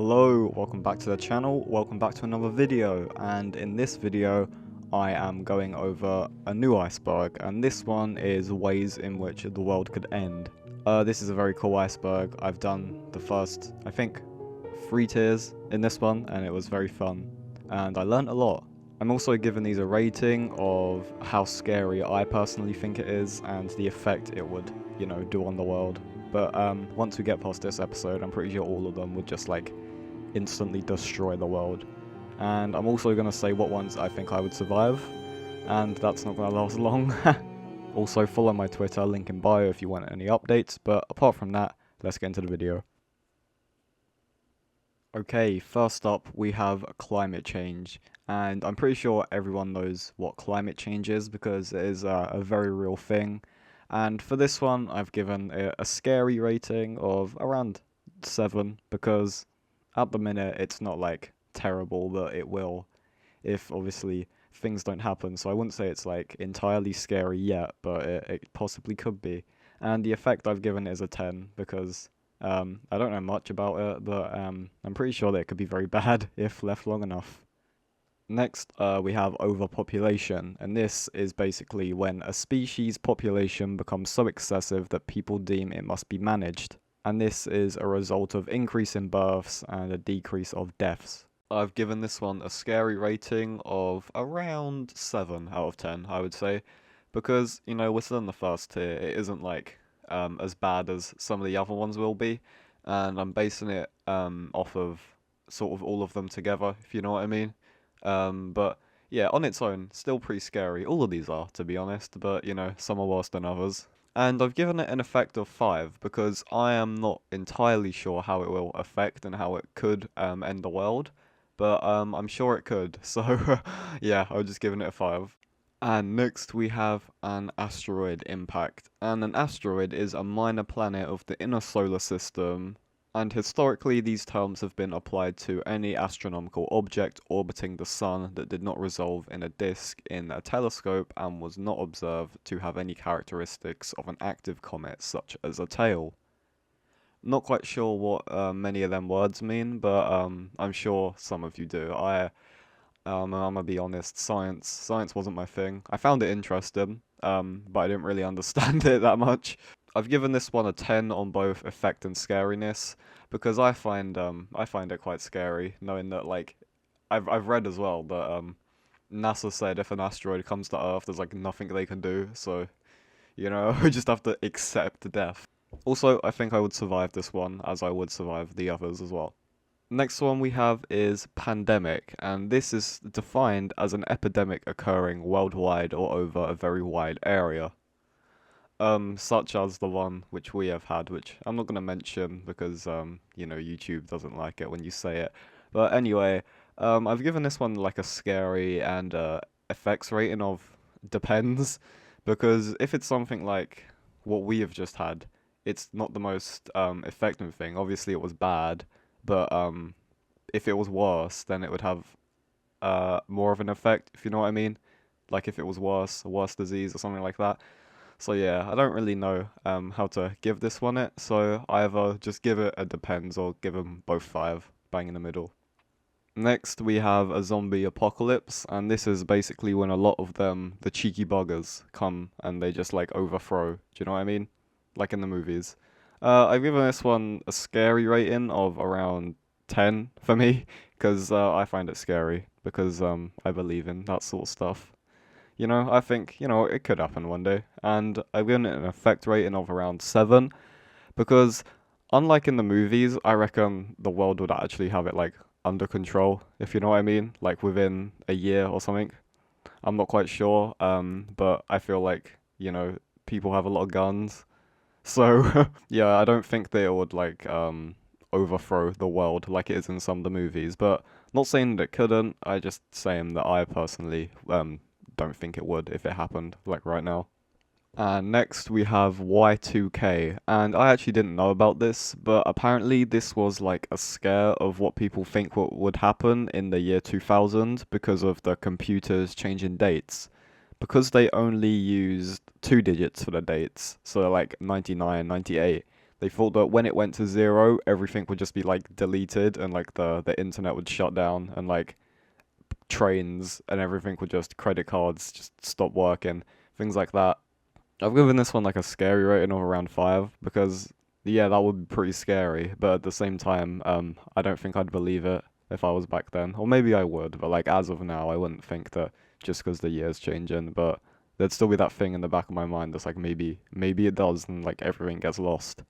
Hello, welcome back to the channel, welcome back to another video, and in this video I am going over a new iceberg, and this one is ways in which the world could end. This is a very cool iceberg. I've done the first, I think, 3 tiers in this one, and it was very fun, and I learned a lot. I'm also giving these a rating of how scary I personally think it is, and the effect it would, do on the world. But once we get past this episode, I'm pretty sure all of them would just instantly destroy the world. And I'm also going to say what ones I think I would survive, and that's not going to last long. Also follow my Twitter, link in bio if you want any updates, but apart from that, let's get into the video. Okay, first up we have climate change, and I'm pretty sure everyone knows what climate change is because it is a very real thing. And for this one, I've given it a scary rating of around 7 because at the minute it's not terrible, but it will if obviously things don't happen. So I wouldn't say it's entirely scary yet, but it possibly could be. And the effect I've given is a 10 because I don't know much about it, but I'm pretty sure that it could be very bad if left long enough. Next, we have overpopulation, and this is basically when a species population becomes so excessive that people deem it must be managed. And this is a result of increase in births and a decrease of deaths. I've given this one a scary rating of around 7 out of 10, I would say, because, we're still in the first tier. It isn't as bad as some of the other ones will be, and I'm basing it off of sort of all of them together, if you know what I mean. But yeah, on its own, still pretty scary. All of these are, to be honest, but some are worse than others. And I've given it an effect of 5 because I am not entirely sure how it will affect and how it could end the world, but I'm sure it could. So yeah, I've just given it a 5. And next we have an asteroid impact. And an asteroid is a minor planet of the inner solar system, and historically these terms have been applied to any astronomical object orbiting the sun that did not resolve in a disk in a telescope and was not observed to have any characteristics of an active comet, such as a tail. Not quite sure what many of them words mean, but I'm sure some of you do. I'm gonna be honest, science wasn't my thing. I found it interesting, but I didn't really understand it that much. I've given this one a 10 on both effect and scariness because I find it quite scary knowing that I've read as well that NASA said if an asteroid comes to Earth, there's nothing they can do. So we just have to accept death. Also, I think I would survive this one as I would survive the others as well. Next one we have is pandemic, and this is defined as an epidemic occurring worldwide or over a very wide area. Such as the one which we have had, which I'm not going to mention because, YouTube doesn't like it when you say it. But anyway, I've given this one a scary and effects rating of depends, because if it's something like what we have just had, it's not the most effective thing. Obviously it was bad, but if it was worse, then it would have more of an effect, if you know what I mean. Like if it was worse, a worse disease or something like that. So yeah, I don't really know how to give this one it, so I either just give it a depends or give them both 5, bang in the middle. Next we have a zombie apocalypse, and this is basically when a lot of them, the cheeky buggers, come and they just overthrow, do you know what I mean? Like in the movies. I've given this one a scary rating of around 10 for me, because I find it scary, because I believe in that sort of stuff. I think, it could happen one day. And I've given it an effect rating of around 7, because unlike in the movies, I reckon the world would actually have it under control, if you know what I mean, within a year or something. I'm not quite sure, but I feel people have a lot of guns. So yeah, I don't think they would overthrow the world like it is in some of the movies, but not saying that it couldn't, I just saying that I personally don't think it would if it happened right now. And next we have Y2K, and I actually didn't know about this, but apparently this was a scare of what people think what would happen in the year 2000 because of the computers changing dates. Because they only used 2 digits for the dates, so 99, 98, They thought that when it went to zero, everything would just be like deleted and like the internet would shut down and like trains and everything would just credit cards just stop working, things like that. I've given this one like a scary rating of around 5 because yeah, that would be pretty scary, but at the same time, I don't think I'd believe it if I was back then. Or maybe I would, but like as of now, I wouldn't think that just because the year's changing, but there'd still be that thing in the back of my mind that's like maybe it does and like everything gets lost.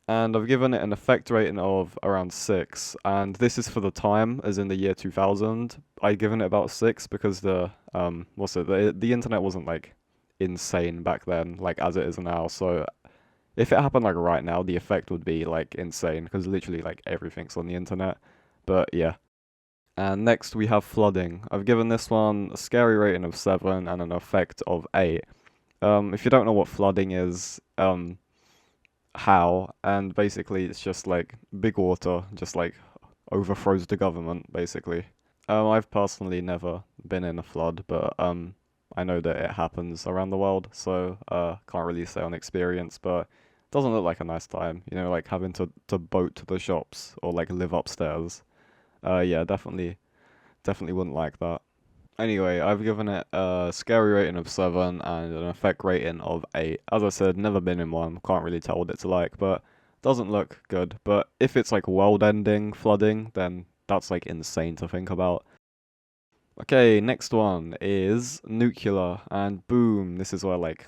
And I've given it an effect rating of around 6, and this is for the time, as in the year 2000. I'd given it about 6 because the internet wasn't like insane back then, like as it is now. So if it happened like right now, the effect would be like insane because literally like everything's on the internet. But yeah. And next we have flooding. I've given this one a scary rating of 7 and an effect of 8. If you don't know what flooding is, how, and basically it's just like big water just like overthrows the government basically. I've personally never been in a flood, but I know that it happens around the world, so can't really say on experience, but it doesn't look like a nice time, you know, like having to boat to the shops or like live upstairs. Yeah, definitely wouldn't like that. Anyway, I've given it a scary rating of 7 and an effect rating of 8. As I said, never been in one, can't really tell what it's like, but doesn't look good. But if it's like world-ending flooding, then that's like insane to think about. Okay, next one is nuclear, and boom, this is where like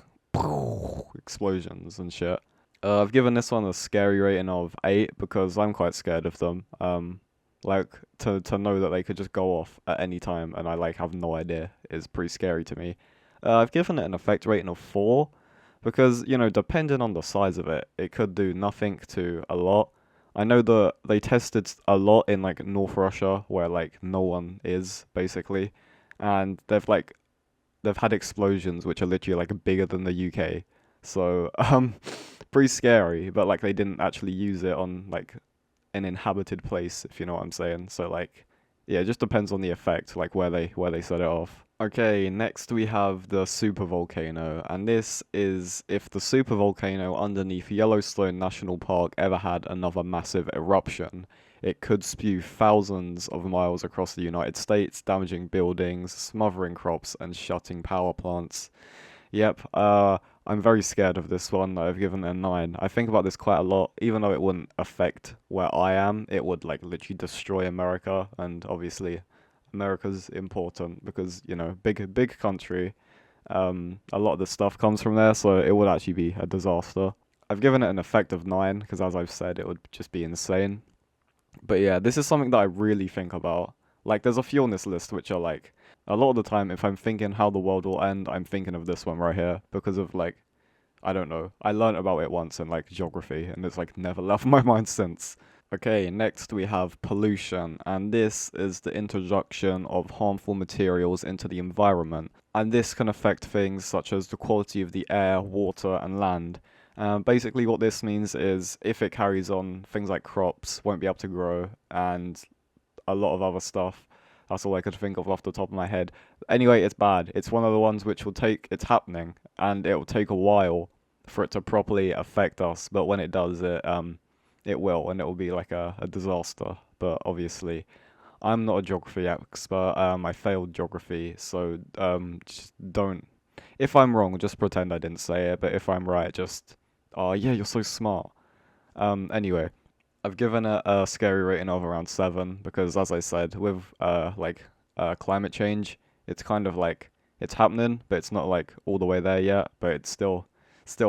explosions and shit. I've given this one a scary rating of 8 because I'm quite scared of them. Like to know that they could just go off at any time and I like have no idea is pretty scary to me. I've given it an effect rating of 4 because, you know, depending on the size of it, it could do nothing to a lot. I know that they tested a lot in like North Russia where like no one is basically, and they've had explosions which are literally like bigger than the UK. So pretty scary, but like they didn't actually use it on like an inhabited place, if you know what I'm saying. So like, yeah, it just depends on the effect, like where they set it off. Okay, next we have the supervolcano, and this is if the supervolcano underneath Yellowstone National Park ever had another massive eruption. It could spew thousands of miles across the United States, damaging buildings, smothering crops, and shutting power plants. Yep, I'm very scared of this one. I've given it a 9. I think about this quite a lot. Even though it wouldn't affect where I am, it would like literally destroy America, and obviously America's important because, you know, big country. A lot of the stuff comes from there, so it would actually be a disaster. I've given it an effect of 9 because, as I've said, it would just be insane. But yeah, this is something that I really think about. Like, there's a few on this list which are like, a lot of the time, if I'm thinking how the world will end, I'm thinking of this one right here because of like, I don't know. I learned about it once in like geography, and it's like never left my mind since. Okay, next we have pollution, and this is the introduction of harmful materials into the environment. And this can affect things such as the quality of the air, water, and land. Basically, what this means is if it carries on, things like crops won't be able to grow, and a lot of other stuff. That's all I could think of off the top of my head. Anyway, it's bad. It's one of the ones which will take, it's happening, and it will take a while for it to properly affect us. But when it does, it will, and it will be like a disaster. But obviously, I'm not a geography expert. I failed geography, so just don't. If I'm wrong, just pretend I didn't say it. But if I'm right, just, oh yeah, you're so smart. Anyway. I've given it a scary rating of around 7 because, as I said, with climate change, it's kind of like it's happening, but it's not like all the way there yet. But it's still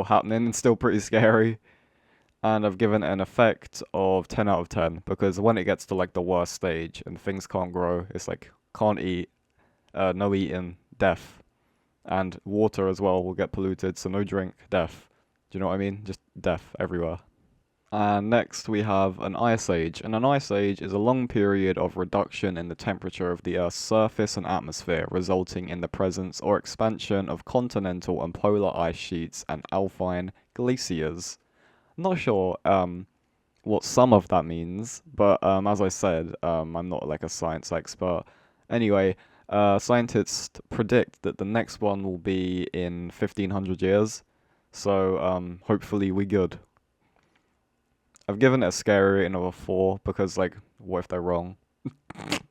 happening and still pretty scary. And I've given it an effect of 10 out of 10 because when it gets to like the worst stage and things can't grow, it's like can't eat, no eating, death, and water as well will get polluted, so no drink, death. Do you know what I mean? Just death everywhere. And next we have an ice age, and an ice age is a long period of reduction in the temperature of the Earth's surface and atmosphere, resulting in the presence or expansion of continental and polar ice sheets and alpine glaciers. Not sure what some of that means, but as I said, I'm not like a science expert. Anyway, scientists predict that the next one will be in 1500 years, so hopefully we good. I've given it a scary rating of a 4 because, like, what if they're wrong?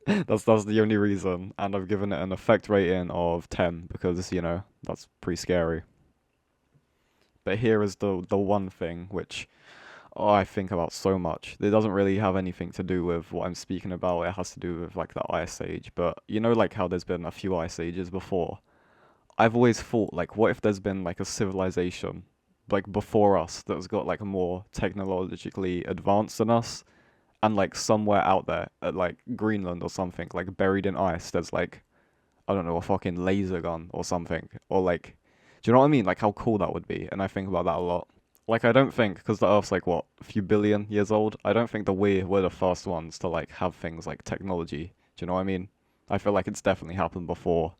That's the only reason. And I've given it an effect rating of 10 because, that's pretty scary. But here is the one thing which I think about so much. It doesn't really have anything to do with what I'm speaking about. It has to do with like the ice age. But like how there's been a few ice ages before. I've always thought like, what if there's been like a civilization like before us that's got like more technologically advanced than us, and like somewhere out there at like Greenland or something, like buried in ice, there's like, I don't know, a fucking laser gun or something, or like, do you know what I mean? Like how cool that would be. And I think about that a lot. Like I don't think, because the Earth's like what, a few billion years old. I don't think that we're the first ones to like have things like technology. Do you know what I mean? I feel like it's definitely happened before.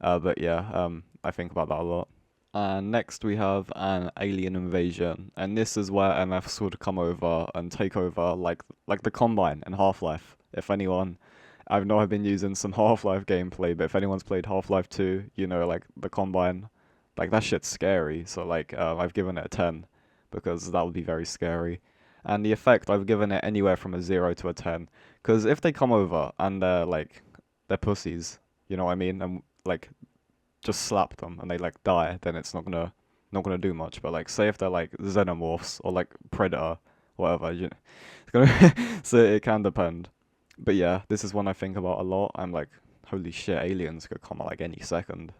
But yeah, I think about that a lot. And next we have an alien invasion, and this is where MFs would come over and take over, like the Combine and Half-Life. If anyone, I know I've been using some Half-Life gameplay, but if anyone's played Half-Life 2, like the Combine, like that shit's scary. So like, I've given it a 10 because that would be very scary. And the effect, I've given it anywhere from a 0 to a 10, because if they come over and they're pussies, you know what I mean, and like just slap them and they like die, then it's not gonna do much. But like, say if they're like xenomorphs or like predator, whatever, it's gonna so it can depend. But yeah, this is one I think about a lot. I'm like, holy shit, aliens could come at like any second.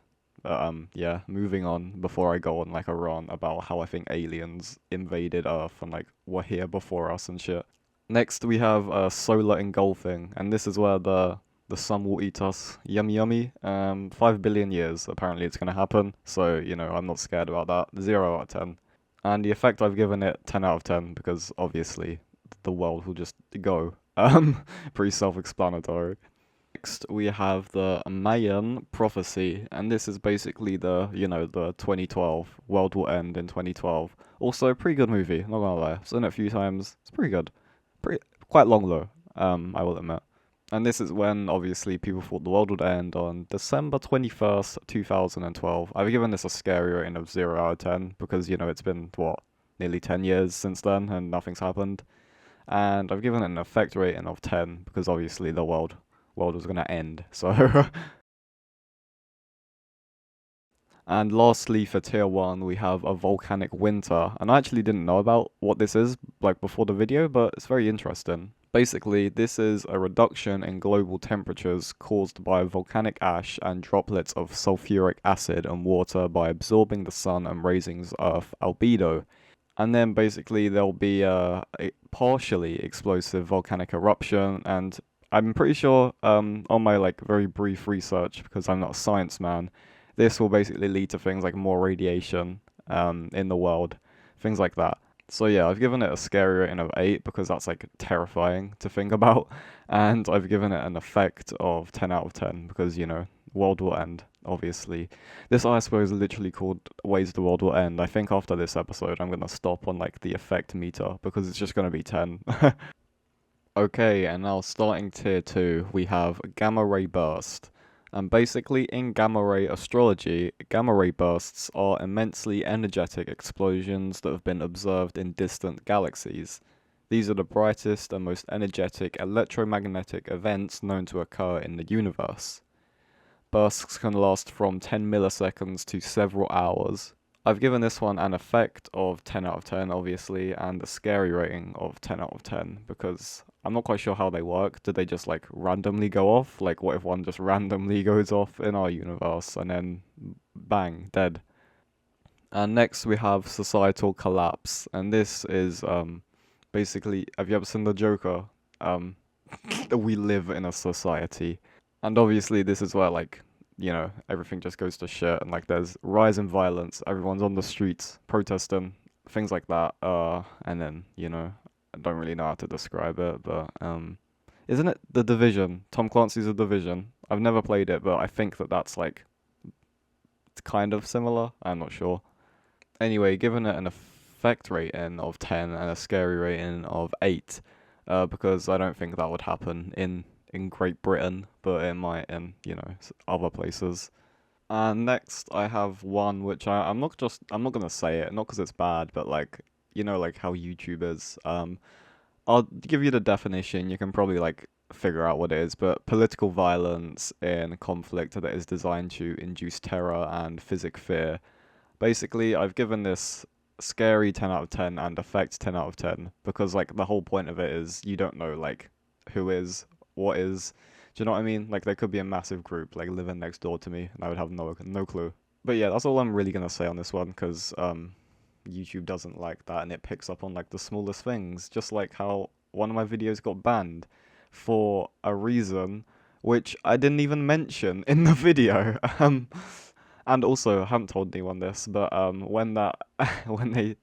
Yeah, moving on before I go on like a rant about how I think aliens invaded Earth and like were here before us and shit. Next we have solar engulfing, and this is where the sun will eat us. Yummy yummy. 5 billion years apparently it's gonna happen. So I'm not scared about that. 0 out of 10. And the effect I've given it 10 out of 10 because obviously the world will just go. Pretty self-explanatory. Next we have the Mayan prophecy, and this is basically the 2012 world will end in 2012. Also, a pretty good movie. Not gonna lie, I've seen it a few times. It's pretty good. Pretty quite long though. I will admit. And this is when, obviously, people thought the world would end on December 21st, 2012. I've given this a scary rating of 0 out of 10 because, it's been, what, nearly 10 years since then and nothing's happened. And I've given it an effect rating of 10 because, obviously, the world was going to end. So, and lastly, for tier 1, we have a volcanic winter. And I actually didn't know about what this is, like, before the video, but it's very interesting. Basically, this is a reduction in global temperatures caused by volcanic ash and droplets of sulfuric acid and water by absorbing the sun and raising Earth's albedo. And then basically there'll be a partially explosive volcanic eruption, and I'm pretty sure on my like very brief research, because I'm not a science man, this will basically lead to things like more radiation in the world, things like that. So yeah, I've given it a scary rating of 8 because that's like terrifying to think about, and I've given it an effect of 10 out of 10 because world will end, obviously. This iceberg is literally called Ways the World Will End. I think after this episode I'm gonna stop on like the effect meter because it's just gonna be 10. Okay, and now starting tier 2, we have gamma ray burst. And basically, in gamma ray astrology, gamma ray bursts are immensely energetic explosions that have been observed in distant galaxies. These are the brightest and most energetic electromagnetic events known to occur in the universe. Bursts can last from 10 milliseconds to several hours. I've given this one an effect of 10 out of 10, obviously, and a scary rating of 10 out of 10 because I'm not quite sure how they work. Do they just like randomly go off? Like, what if one just randomly goes off in our universe and then bang, dead? And next we have societal collapse, and this is basically, have you ever seen the Joker? Um, we live in a society, and obviously this is where like everything just goes to shit, and like there's rise in violence. Everyone's on the streets protesting, things like that. And then I don't really know how to describe it, but isn't it The Division? Tom Clancy's The Division. I've never played it, but I think that's like kind of similar. I'm not sure. Anyway, given it an effect rating of 10 and a scary rating of 8, because I don't think that would happen in Great Britain, but it might in other places. And next I have one which I'm not gonna say it, not because it's bad, but like you know, like how YouTube is. I'll give you the definition. You can probably like figure out what it is, but political violence in conflict that is designed to induce terror and physic fear. Basically, I've given this scary 10 out of 10 and effect 10 out of 10 because like the whole point of it is you don't know like who is, what is. Do you know what I mean? Like there could be a massive group like living next door to me and I would have no clue. But yeah, that's all I'm really gonna say on this one because YouTube doesn't like that and it picks up on like the smallest things, just like how one of my videos got banned for a reason which I didn't even mention in the video. And also, I haven't told anyone this, but when that when they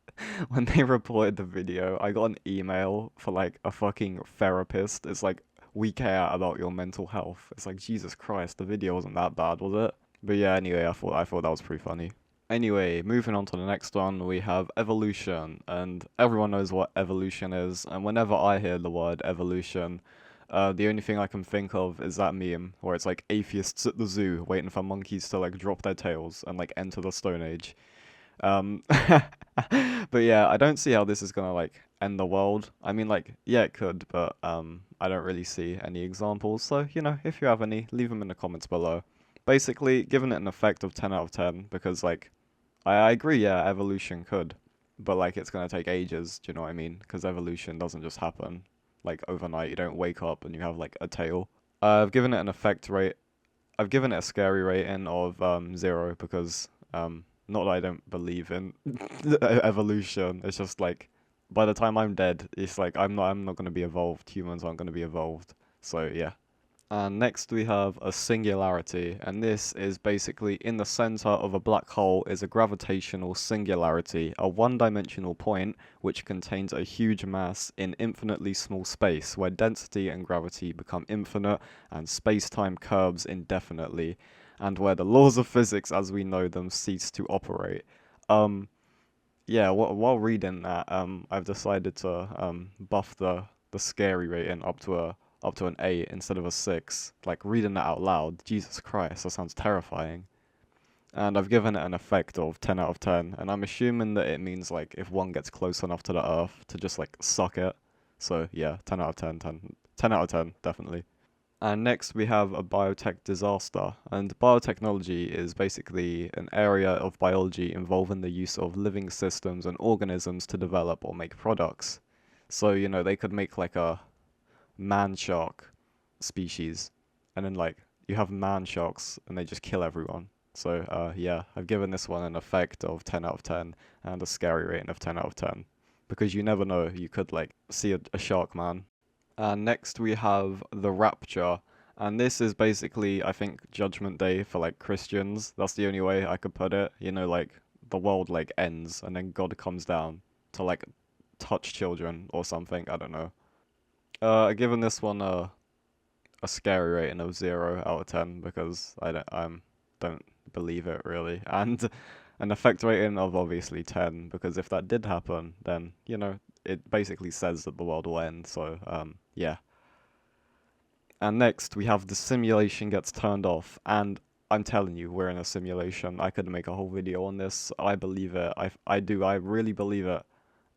when they reported the video, I got an email for like a fucking therapist. It's like we care about your mental health. It's like Jesus Christ, the video wasn't that bad, was it? But yeah, anyway, I thought that was pretty funny. Anyway, moving on to the next one, we have evolution, and everyone knows what evolution is. And whenever I hear the word evolution, the only thing I can think of is that meme where it's like atheists at the zoo waiting for monkeys to like drop their tails and like enter the Stone Age. Um, but yeah, I don't see how this is gonna like end the world. I mean, like, yeah, it could, but I don't really see any examples. So, you know, if you have any, leave them in the comments below. Basically, giving it an effect of 10 out of 10 because like I agree, yeah, evolution could, but like it's gonna take ages. Do you know what I mean? Because evolution doesn't just happen like overnight. You don't wake up and you have like a tail. I've given it an effect rate. I've given it a scary rating of 0 because not that I don't believe in evolution. It's just like by the time I'm dead, it's like I'm not gonna be evolved. Humans aren't gonna be evolved. So yeah. And next we have a singularity, and this is basically in the center of a black hole is a gravitational singularity, a one-dimensional point which contains a huge mass in infinitely small space, where density and gravity become infinite and space-time curves indefinitely, and where the laws of physics as we know them cease to operate. Um, yeah, while reading that, I've decided to buff the scary rating up to an 8 instead of a 6. Like reading that out loud, Jesus Christ, that sounds terrifying. And I've given it an effect of 10 out of 10, and I'm assuming that it means like if one gets close enough to the Earth to just like suck it. So yeah, 10 out of 10, 10 out of 10, definitely. And next we have a biotech disaster. And biotechnology is basically an area of biology involving the use of living systems and organisms to develop or make products. So, you know, they could make like a man shark species, and then like you have man sharks and they just kill everyone. So, yeah, I've given this one an effect of 10 out of 10 and a scary rating of 10 out of 10. Because you never know, you could like see a shark man. And next we have the rapture. And this is basically, I think, Judgment Day for like Christians. That's the only way I could put it. You know, like the world like ends and then God comes down to like touch children or something. I don't know. Given this one a scary rating of 0 out of 10 because don't believe it really, and an effect rating of obviously 10 because if that did happen, then you know it basically says that the world will end. So yeah. And next we have the simulation gets turned off, and I'm telling you, we're in a simulation. I could make a whole video on this. I believe it. I do. I really believe it.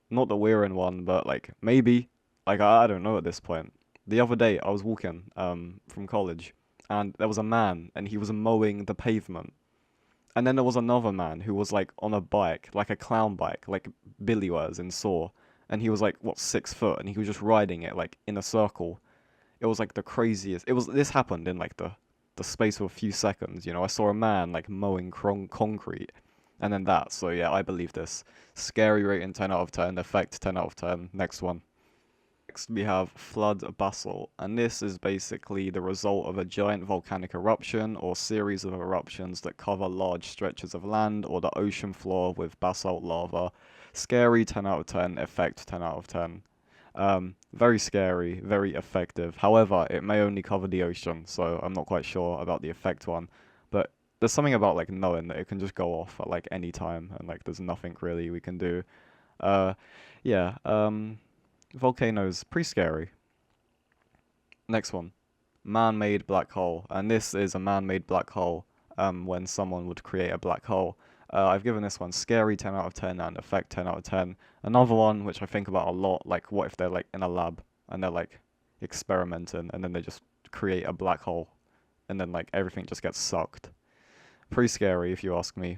Not that we're in one, but like maybe. Like I don't know at this point. The other day I was walking from college and there was a man and he was mowing the pavement. And then there was another man who was like on a bike, like a clown bike, like Billy was in Saw, and he was like what 6 foot and he was just riding it like in a circle. It was like the craziest. This happened in like the space of a few seconds, you know. I saw a man like mowing concrete and then that. So yeah, I believe this. Scary rating 10 out of 10, effect 10 out of 10. Next one. Next we have flood basalt, and this is basically the result of a giant volcanic eruption or series of eruptions that cover large stretches of land or the ocean floor with basalt lava. Scary 10 out of 10, effect 10 out of 10. Very scary, very effective. However, it may only cover the ocean, so I'm not quite sure about the effect one. But there's something about like knowing that it can just go off at like any time and like there's nothing really we can do. Uh, yeah, volcanoes, pretty scary. Next one, man-made black hole, and this is a man-made black hole. When someone would create a black hole, I've given this one scary 10 out of 10 and effect 10 out of 10. Another one which I think about a lot, like what if they're like in a lab and they're like experimenting and then they just create a black hole and then like everything just gets sucked. Pretty scary if you ask me.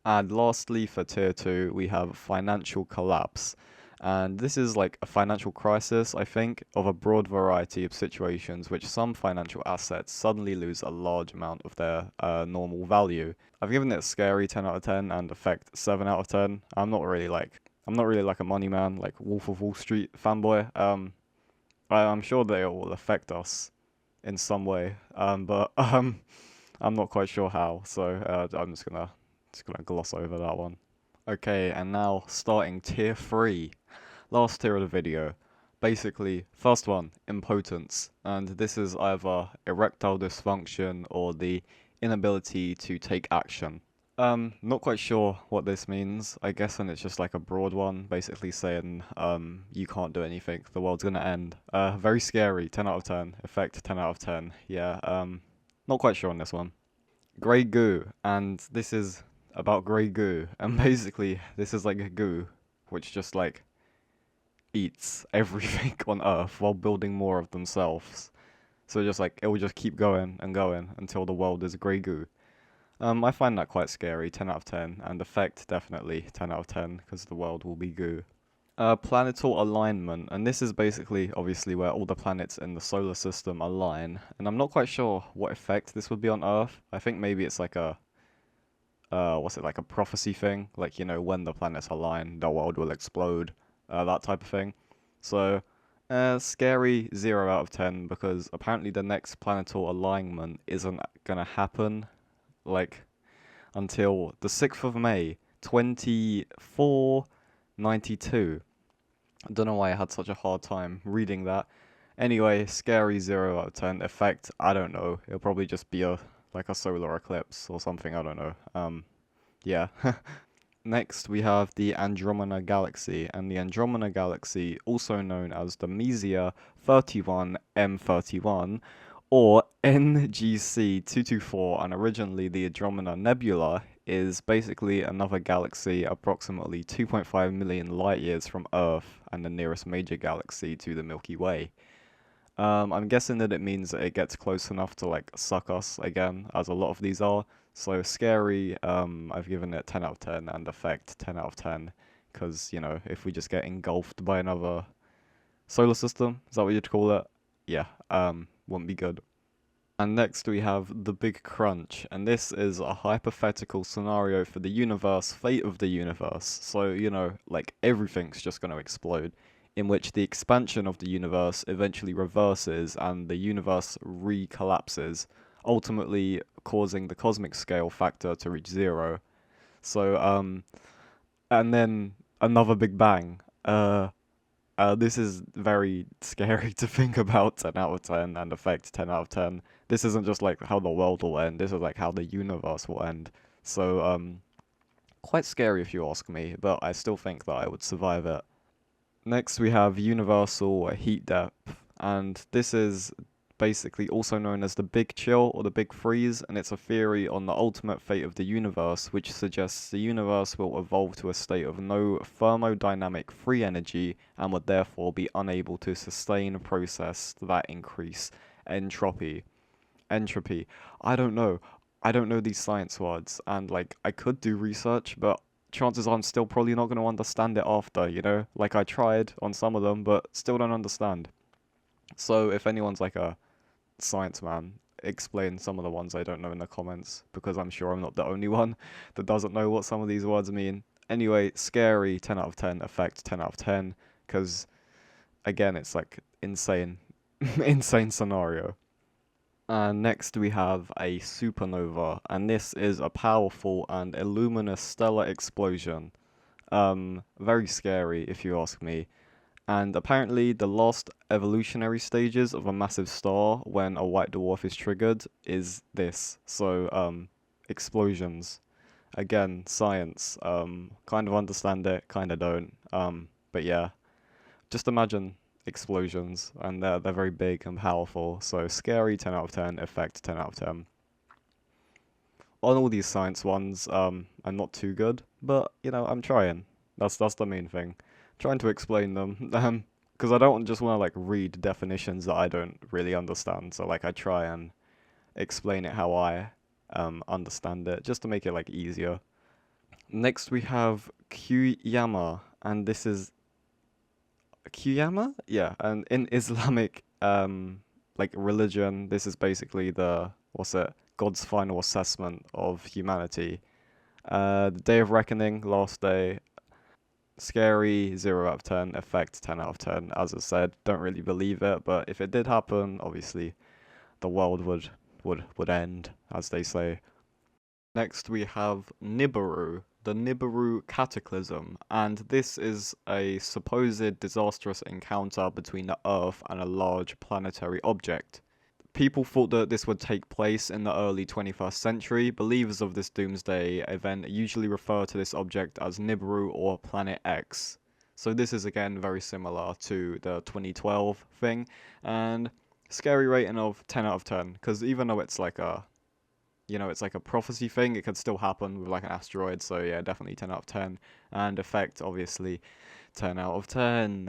And lastly, for tier 2, we have financial collapse. And this is like a financial crisis, I think, of a broad variety of situations which some financial assets suddenly lose a large amount of their normal value. I've given it a scary 10 out of 10 and effect 7 out of 10. I'm not really like a money man, like Wolf of Wall Street fanboy. I'm sure they will affect us in some way, but I'm not quite sure how. So I'm just gonna gloss over that one. Okay, and now starting tier 3. Last tier of the video. Basically, first one, impotence. And this is either erectile dysfunction or the inability to take action. Not quite sure what this means. I guess and it's just like a broad one, basically saying, you can't do anything, the world's gonna end. Very scary, 10 out of 10. Effect, 10 out of 10. Yeah, not quite sure on this one. Grey goo, and this is about grey goo, and basically this is like a goo which just like eats everything on Earth while building more of themselves. So just like it will just keep going and going until the world is grey goo. I find that quite scary, 10 out of 10, and effect definitely 10 out of 10 because the world will be goo. Planetal alignment, and this is basically obviously where all the planets in the solar system align, and I'm not quite sure what effect this would be on Earth. I think maybe it's like a what's it, like a prophecy thing, like, you know, when the planets align the world will explode, that type of thing. So scary 0 out of 10 because apparently the next planetal alignment isn't gonna happen like until the 6th of May 2492. I don't know why I had such a hard time reading that. Anyway, scary 0 out of 10. Effect, I don't know. It'll probably just be a like a solar eclipse or something, I don't know. Yeah. Next, we have the Andromeda Galaxy, and the Andromeda Galaxy, also known as the Mesia 31M31, or NGC 224, and originally the Andromeda Nebula, is basically another galaxy approximately 2.5 million light years from Earth and the nearest major galaxy to the Milky Way. I'm guessing that it means that it gets close enough to like suck us again, as a lot of these are. So scary, I've given it 10 out of 10, and effect 10 out of 10, because, you know, if we just get engulfed by another solar system, is that what you'd call it? Yeah, wouldn't be good. And next we have the Big Crunch, and this is a hypothetical scenario for the universe, fate of the universe. So, you know, like everything's just going to explode, in which the expansion of the universe eventually reverses and the universe recollapses, ultimately causing the cosmic scale factor to reach 0. So, and then another Big Bang. This is very scary to think about, 10 out of 10, and effect 10 out of 10. This isn't just like how the world will end, this is like how the universe will end. So, quite scary if you ask me, but I still think that I would survive it. Next, we have universal heat depth, and this is basically also known as the Big Chill or the Big Freeze, and it's a theory on the ultimate fate of the universe, which suggests the universe will evolve to a state of no thermodynamic free energy and would therefore be unable to sustain a process that increase entropy. Entropy. I don't know. I don't know these science words, and like I could do research, but chances are I'm still probably not going to understand it after, you know? Like I tried on some of them, but still don't understand. So if anyone's like a science man, explain some of the ones I don't know in the comments, because I'm sure I'm not the only one that doesn't know what some of these words mean. Anyway, scary, 10 out of 10, effect, 10 out of 10, because, again, it's like insane, insane scenario. And next we have a supernova, and this is a powerful and illuminous stellar explosion. Very scary if you ask me. And apparently, the last evolutionary stages of a massive star when a white dwarf is triggered is this. So, explosions. Again, science. Kind of understand it, kind of don't. But yeah, just imagine explosions, and they're very big and powerful. So scary, 10 out of 10. Effect, 10 out of 10. on all these science ones, I'm not too good, but you know, I'm trying. That's the main thing. Trying to explain them, because I don't just want to like read definitions that I don't really understand. So like I try and explain it how I understand it, just to make it like easier. Next we have Qiyama, and this is Qiyama? Yeah, and in Islamic like religion, this is basically the what's it? God's final assessment of humanity. The Day of Reckoning, last day, scary, 0 out of 10, effect, 10 out of 10. As I said, don't really believe it, but if it did happen, obviously the world would end, as they say. Next we have Nibiru, the Nibiru cataclysm, and this is a supposed disastrous encounter between the Earth and a large planetary object. People thought that this would take place in the early 21st century. Believers of this doomsday event usually refer to this object as Nibiru or Planet X. So this is again very similar to the 2012 thing, and scary rating of 10 out of 10, because even though it's like a it's like a prophecy thing, it could still happen with like an asteroid, so yeah, definitely 10 out of 10. And effect, obviously, 10 out of 10.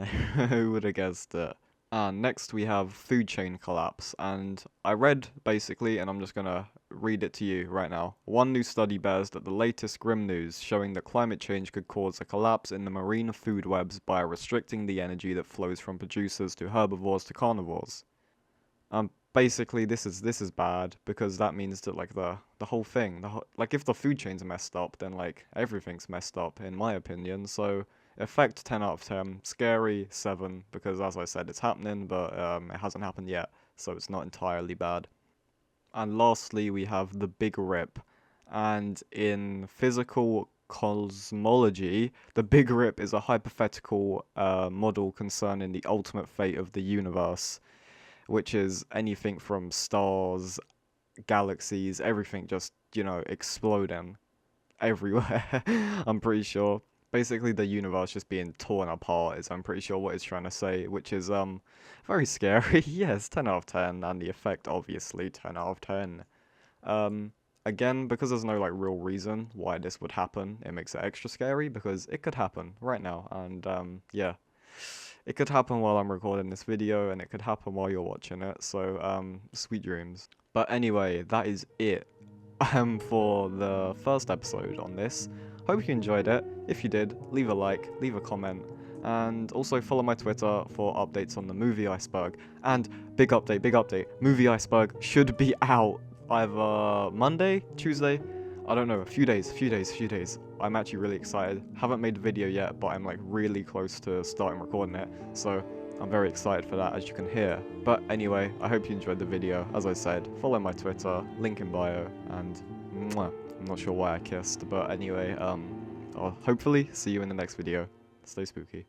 Who would have guessed it? And next we have food chain collapse, and I read basically, and I'm just gonna read it to you right now. One new study bears that the latest grim news showing that climate change could cause a collapse in the marine food webs by restricting the energy that flows from producers to herbivores to carnivores. Basically this is bad because that means that like the whole thing, like if the food chains are messed up, then like everything's messed up in my opinion. So effect 10 out of 10, scary 7 because as I said it's happening, but it hasn't happened yet, so it's not entirely bad. And lastly we have the Big Rip, and in physical cosmology, the Big Rip is a hypothetical model concerning the ultimate fate of the universe, which is anything from stars, galaxies, everything just, exploding everywhere. I'm pretty sure. Basically, the universe just being torn apart is, I'm pretty sure, what it's trying to say, which is very scary. Yes, 10 out of 10, and the effect, obviously, 10 out of 10. Again, because there's no like real reason why this would happen, it makes it extra scary because it could happen right now, and yeah. It could happen while I'm recording this video, and it could happen while you're watching it, so, sweet dreams. But anyway, that is it, for the first episode on this. Hope you enjoyed it. If you did, leave a like, leave a comment, and also follow my Twitter for updates on the movie Iceberg. And big update, movie Iceberg should be out either Monday, Tuesday, I don't know, a few days. I'm actually really excited. Haven't made a video yet, but I'm like really close to starting recording it, so I'm very excited for that, as you can hear. But anyway, I hope you enjoyed the video. As I said, follow my Twitter, link in bio, and mwah. I'm not sure why I kissed, but anyway, I'll hopefully see you in the next video. Stay spooky.